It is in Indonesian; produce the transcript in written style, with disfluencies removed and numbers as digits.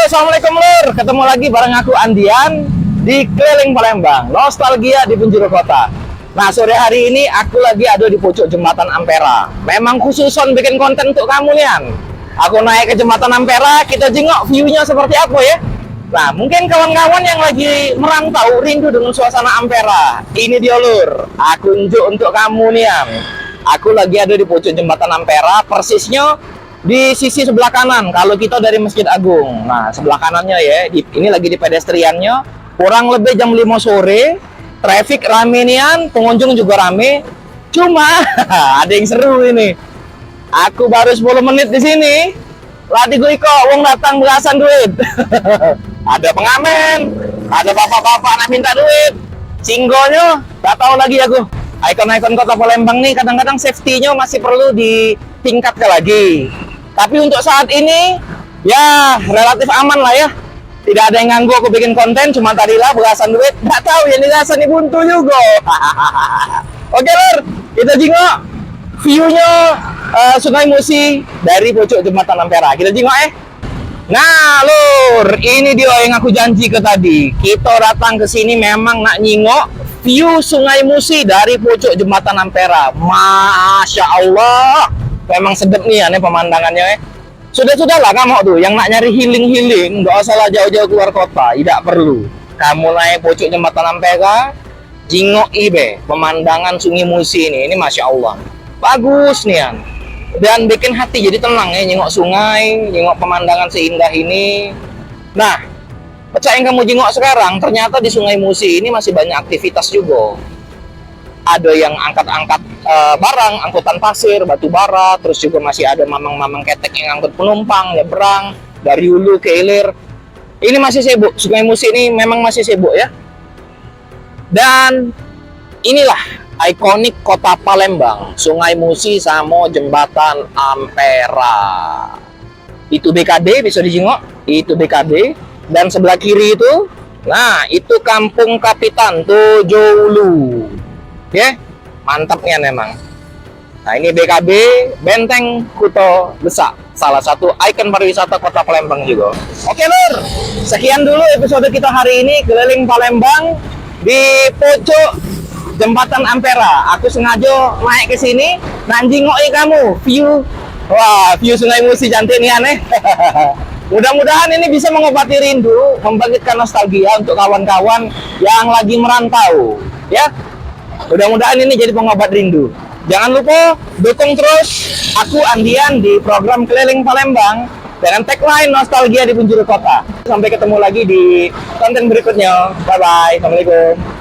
Assalamualaikum Lur. Ketemu lagi bareng aku Andian di keliling Palembang. Nostalgia di penjuru kota. Nah, sore hari ini aku lagi ada di pojok jembatan Ampera. Memang khususon bikin konten untuk kamu Nian. Aku naik ke jembatan Ampera, kita jengok view-nya seperti apa ya. Nah, mungkin kawan-kawan yang lagi merantau rindu dengan suasana Ampera. Ini dia Lur, aku unjuk untuk kamu Nian. Aku lagi ada di pojok jembatan Ampera, persisnya di sisi sebelah kanan kalau kita dari Masjid Agung. Nah, sebelah kanannya ya, ini lagi di pedestriannya. Kurang lebih jam 5 sore, traffic rame Nian, pengunjung juga rame. Cuma ada yang seru ini. Aku baru 10 menit di sini. Lati gue kok wong datang belasan duit. Ada pengamen, ada bapak-bapak nak minta duit. Singgonya, tak tahu lagi aku. Ikon-ikon kota Palembang nih kadang-kadang safety-nya masih perlu ditingkatkan lagi. Tapi untuk saat ini ya relatif aman lah ya. Tidak ada yang ganggu aku bikin konten, cuma tadilah belasan duit. Nggak tahu yang dirasain buntu juga. Oke Lur, kita jengok view-nya Sungai Musi dari pojok jembatan Ampera. Kita jengok Nah Lur, ini dia yang aku janji ke tadi. Kita datang ke sini memang nak nyingok view Sungai Musi dari pojok jembatan Ampera. Masya Allah, memang sedep nih aneh pemandangannya. Sudah-sudahlah kamu tuh yang nak nyari healing, nggak usah lah jauh-jauh keluar kota, tidak perlu. Kamu naik pojok jembatan Ampera, jingok ibe pemandangan Sungai Musi ini Masya Allah, bagus nih an. Dan bikin hati jadi tenang ya, nyengok sungai, nyengok pemandangan seindah ini. Nah, percaya yang kamu jengok sekarang, ternyata di Sungai Musi ini masih banyak aktivitas juga. Ada yang angkat-angkat barang, angkutan pasir, batu bara, terus juga masih ada mamang-mamang ketek yang angkut penumpang, nyebrang dari hulu ke hilir. Ini masih sibuk, Sungai Musi ini memang masih sibuk ya. Dan inilah ikonik kota Palembang, Sungai Musi sama jembatan Ampera. Itu BKD bisa dijengok, itu BKD. Dan sebelah kiri itu, nah itu Kampung Kapitan Tojolu. Oke, mantapnya memang. Nah ini BKB, Benteng Kuto Besak, salah satu ikon pariwisata kota Palembang juga. Oke Lur, sekian dulu episode kita hari ini keliling Palembang di pojok jembatan Ampera. Aku sengaja naik ke sini, nanjingoi kamu view. Wah, view Sungai Musi cantik nih aneh. Mudah-mudahan ini bisa mengobati rindu, membangkitkan nostalgia untuk kawan-kawan yang lagi merantau, ya. Mudah-mudahan ini jadi pengobat rindu. Jangan lupa dukung terus aku Andian di program Keliling Palembang dengan tagline Nostalgia di Penjuru Kota. Sampai ketemu lagi di konten berikutnya. Bye-bye. Assalamualaikum.